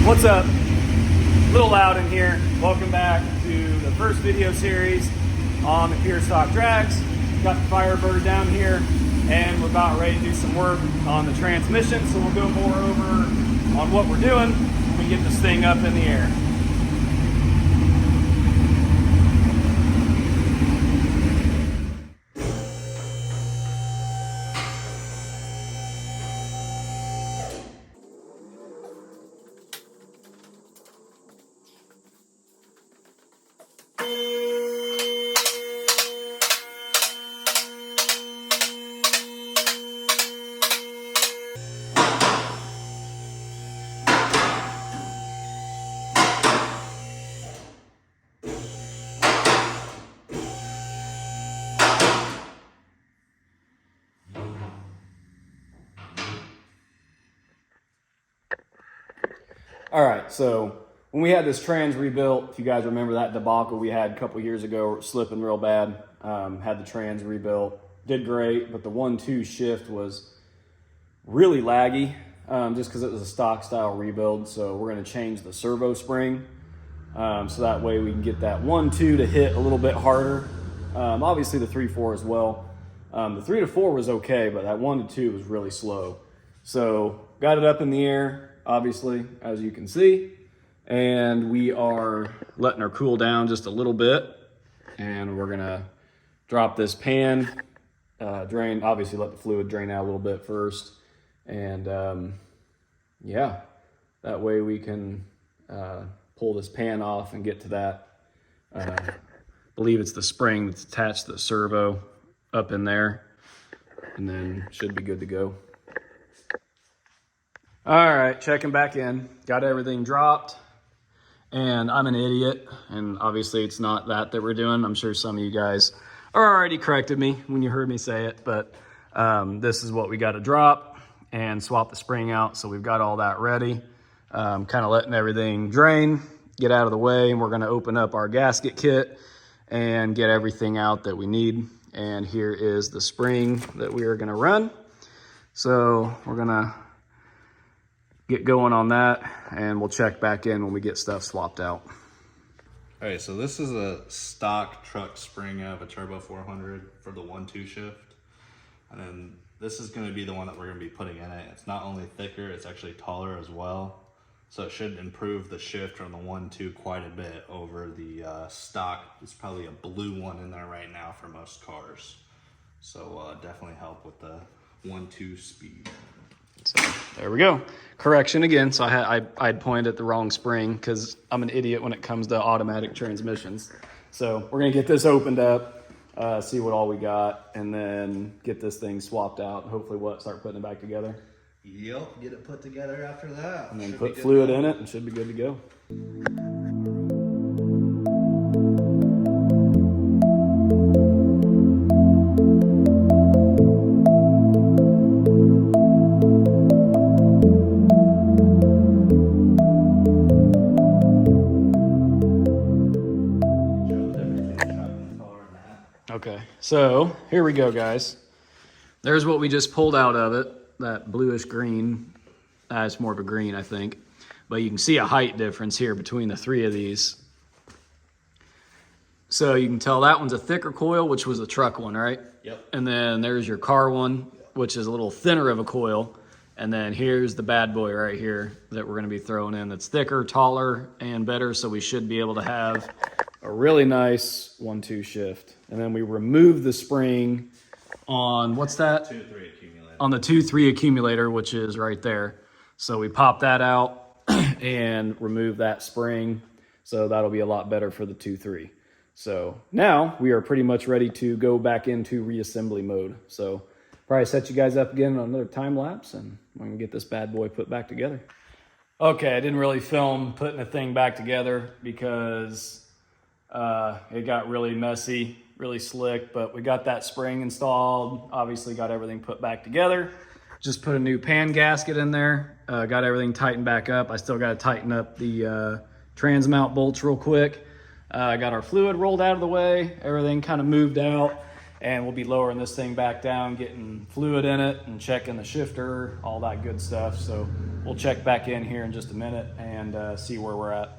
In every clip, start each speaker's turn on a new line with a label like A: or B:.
A: What's up? A little loud in here. Welcome back to the first video series on the pure stock drags. Got the Firebird down here and we're about ready to do some work on the transmission, so we'll go more over on what we're doing when we get this thing up in the air. All right, so when we had this trans rebuilt, if you guys remember that debacle we had a couple years ago, slipping real bad, had the trans rebuilt, did great, but the 1-2 shift was really laggy just because it was a stock style rebuild. So we're going to change the servo spring so that way we can get that 1-2 to hit a little bit harder. Obviously the 3-4 as well. The 3-4 was okay, but that 1-2 was really slow. So got it up in the air, obviously, as you can see, and we are letting her cool down just a little bit, and we're gonna drop this pan, drain, obviously let the fluid drain out a little bit first, and yeah, that way we can pull this pan off and get to that, I believe it's the spring that's attached to the servo up in there, and then should be good to go. All right, checking back in. Got everything dropped, and I'm an idiot, and obviously it's not that we're doing. I'm sure some of you guys already corrected me when you heard me say it, but this is what we got to drop and swap the spring out. So we've got all that ready, kind of letting everything drain, get out of the way, and we're going to open up our gasket kit and get everything out that we need. And here is the spring that we are going to run. So we're going to get going on that, and we'll check back in when we get stuff swapped out.
B: All right, so this is a stock truck spring of a Turbo 400 for the 1-2 shift. And then this is gonna be the one that we're gonna be putting in it. It's not only thicker, it's actually taller as well. So it should improve the shift from the 1-2 quite a bit over the stock. It's probably a blue one in there right now for most cars. So definitely help with the 1-2 speed.
A: So there we go. Correction again. So I'd pointed at the wrong spring because I'm an idiot when it comes to automatic transmissions. So we're gonna get this opened up, see what all we got, and then get this thing swapped out. And hopefully start putting it back together.
B: Yep, get it put together after that.
A: And then put fluid in it and should be good to go. Okay, so here we go, guys. There's what we just pulled out of it, that bluish green. It's more of a green, I think. But you can see a height difference here between the three of these. So you can tell that one's a thicker coil, which was the truck one, right?
B: Yep.
A: And then there's your car one, which is a little thinner of a coil. And then here's the bad boy right here that we're gonna be throwing in that's thicker, taller, and better. So we should be able to have a really nice 1-2 shift. And then we remove the spring on, what's that?
B: 2-3 accumulator.
A: On the 2-3 accumulator, which is right there. So we pop that out and remove that spring. So that'll be a lot better for the 2-3. So now we are pretty much ready to go back into reassembly mode. So probably set you guys up again on another time lapse, and we're gonna get this bad boy put back together. Okay, I didn't really film putting the thing back together because it got really messy, really slick, but we got that spring installed, obviously got everything put back together. Just put a new pan gasket in there, got everything tightened back up. I still got to tighten up the trans mount bolts real quick. Got our fluid rolled out of the way, everything kind of moved out, and we'll be lowering this thing back down, getting fluid in it and checking the shifter, all that good stuff. So we'll check back in here in just a minute and see where we're at.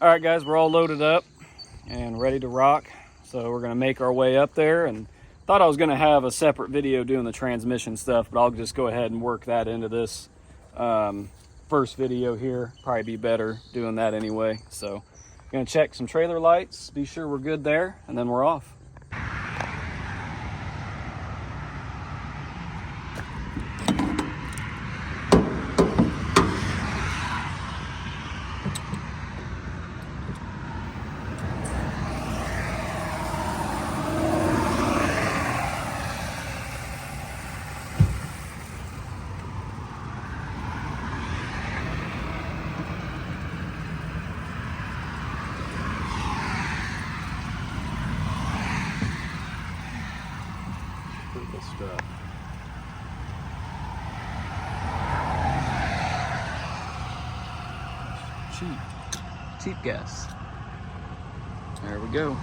A: All right, guys, we're all loaded up and ready to rock. So we're gonna make our way up there, and thought I was gonna have a separate video doing the transmission stuff, but I'll just go ahead and work that into this first video here. Probably be better doing that anyway. So gonna check some trailer lights, be sure we're good there, and then we're off. Stuff. Cheap gas. There we go.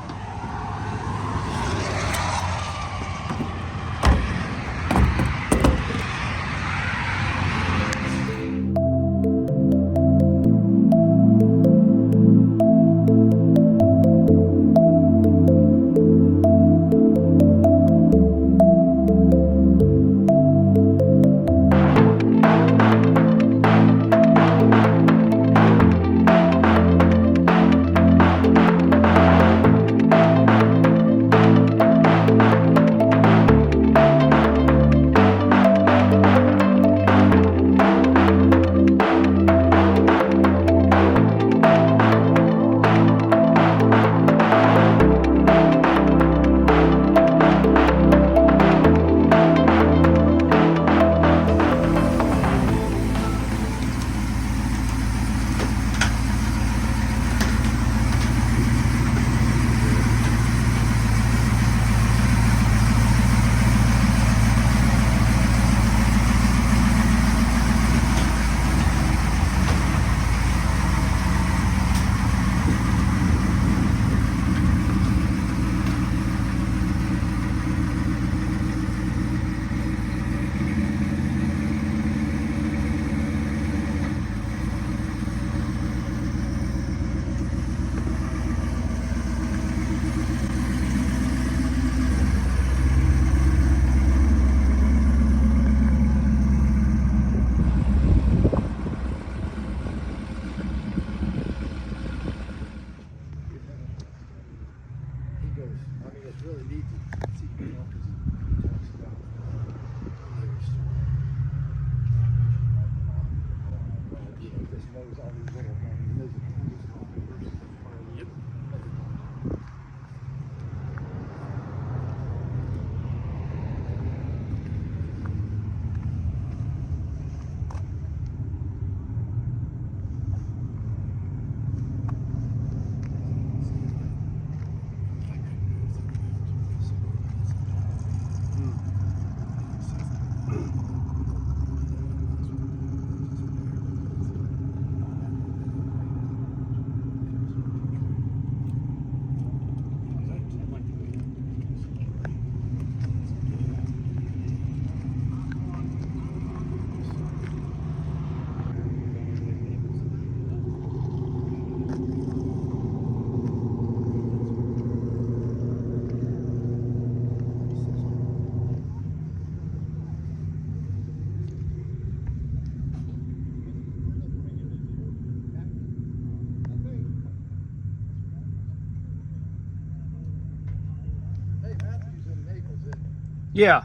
A: Yeah.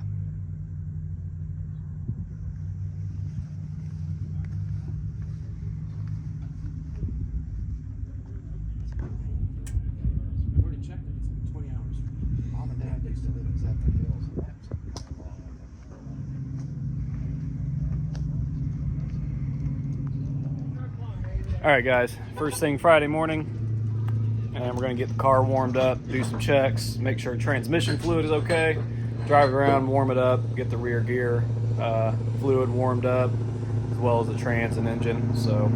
C: We already checked it. It's 20 hours. Mom and Dad used to live in Zeppelin Hills.
A: All right, guys. First thing Friday morning, and we're gonna get the car warmed up, do some checks, make sure transmission fluid is okay, drive it around, warm it up, get the rear gear fluid warmed up, as well as the trans and engine. So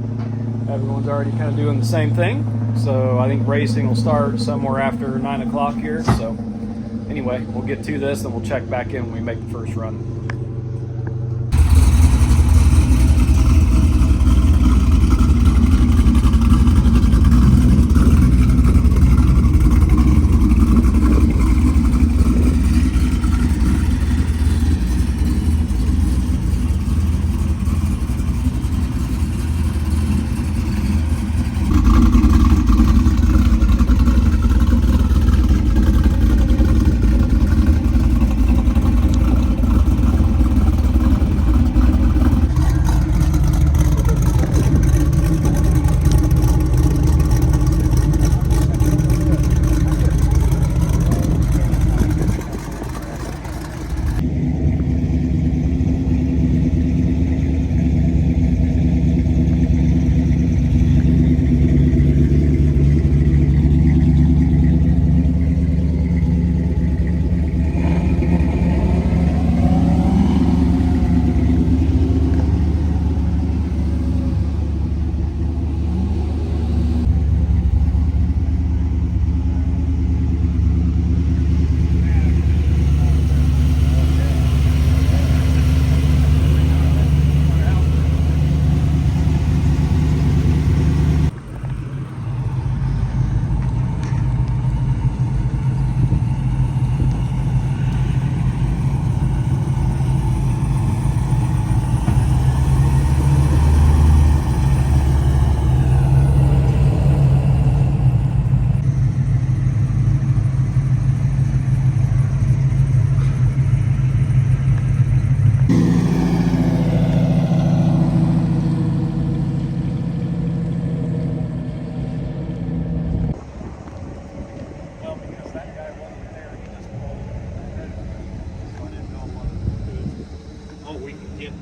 A: everyone's already kind of doing the same thing. So I think racing will start somewhere after 9 o'clock here. So anyway, we'll get to this and we'll check back in when we make the first run.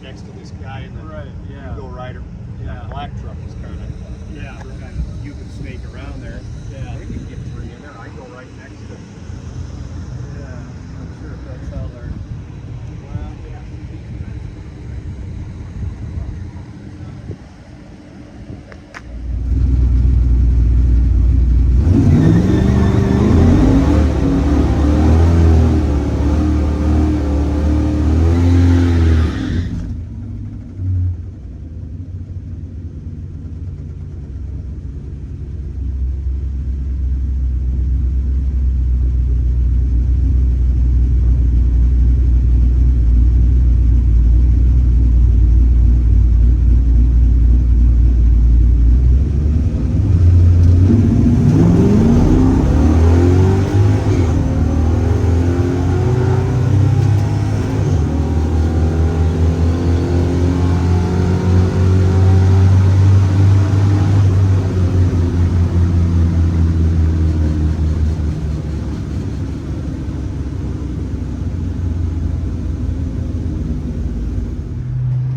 C: Next to this guy in the
D: Right, yeah.
C: Hugo Rider.
D: Yeah.
C: That black truck was kind of,
D: Yeah.
C: you could snake around there.
D: Yeah.
C: They could get 3 in there. I'd go right next to it.
D: Yeah, I'm sure if that's how they're. Well, yeah.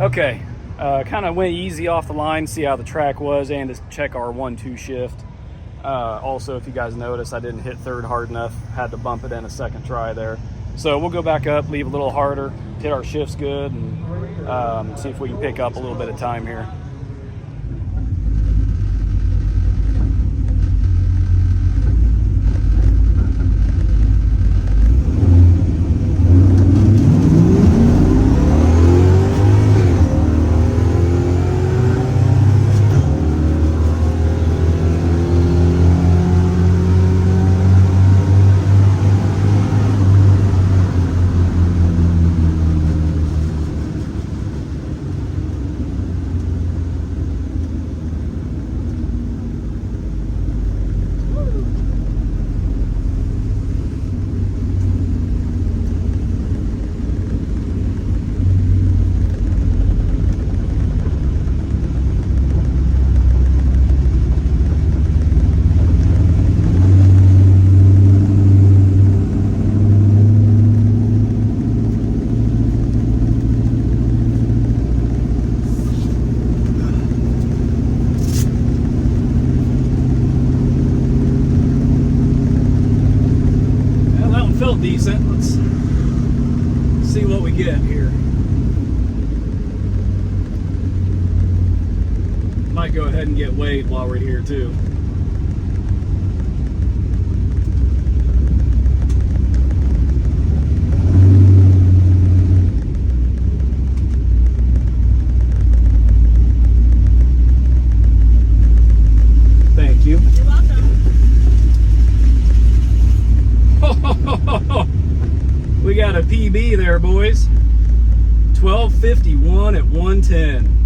A: Okay, kind of went easy off the line, see how the track was, and to check our 1-2 shift. Also, if you guys notice, I didn't hit third hard enough, had to bump it in a second try there. So we'll go back up, leave a little harder, hit our shifts good, and see if we can pick up a little bit of time here. decent. Let's see what we get here. Might go ahead and get weighed while we're here too. Thank you.
E: You're welcome.
A: We got a PB there, boys. 1251 at 110.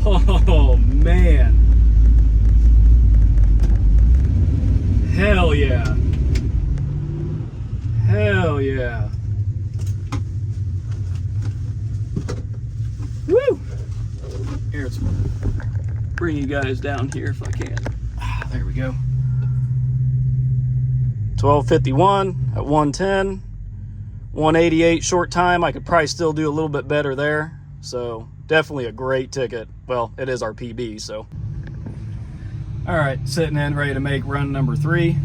A: Oh man. Hell yeah. Hell yeah. Woo! Here, let's bring you guys down here if I can. There we go. 1251 at 110. 188 short time. I could probably still do a little bit better there. So definitely a great ticket. Well, it is our PB, so. All right, sitting in, ready to make run number 3.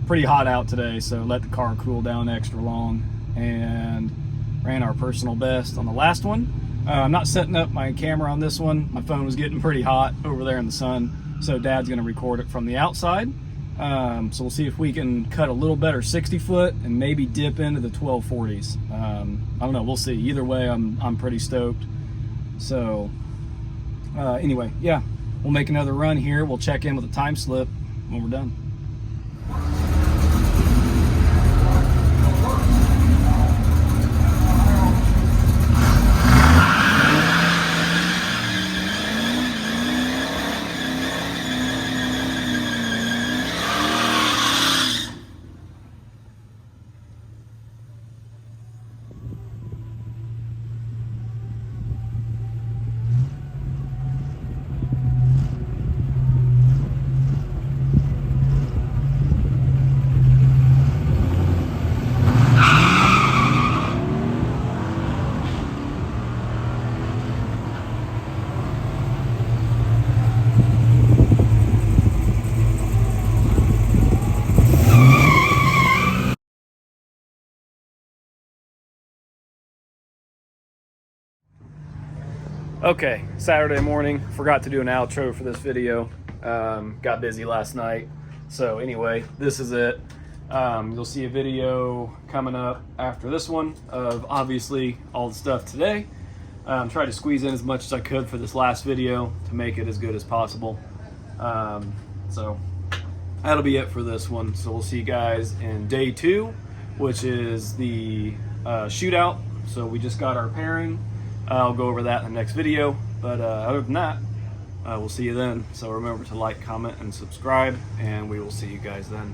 A: Pretty hot out today, so let the car cool down extra long, and ran our personal best on the last one. I'm not setting up my camera on this one. My phone was getting pretty hot over there in the sun, so Dad's gonna record it from the outside. So we'll see if we can cut a little better 60 foot and maybe dip into the 1240s. I don't know, we'll see. Either way, I'm pretty stoked. So anyway, yeah, we'll make another run here. We'll check in with a time slip when we're done. Okay, Saturday morning, forgot to do an outro for this video. Got busy last night. So anyway, this is it. You'll see a video coming up after this one of obviously all the stuff today. Tried to squeeze in as much as I could for this last video to make it as good as possible. So that'll be it for this one. So we'll see you guys in day 2, which is the shootout. So we just got our pairing. I'll go over that in the next video, but other than that, we'll see you then. So remember to like, comment, and subscribe, and we will see you guys then.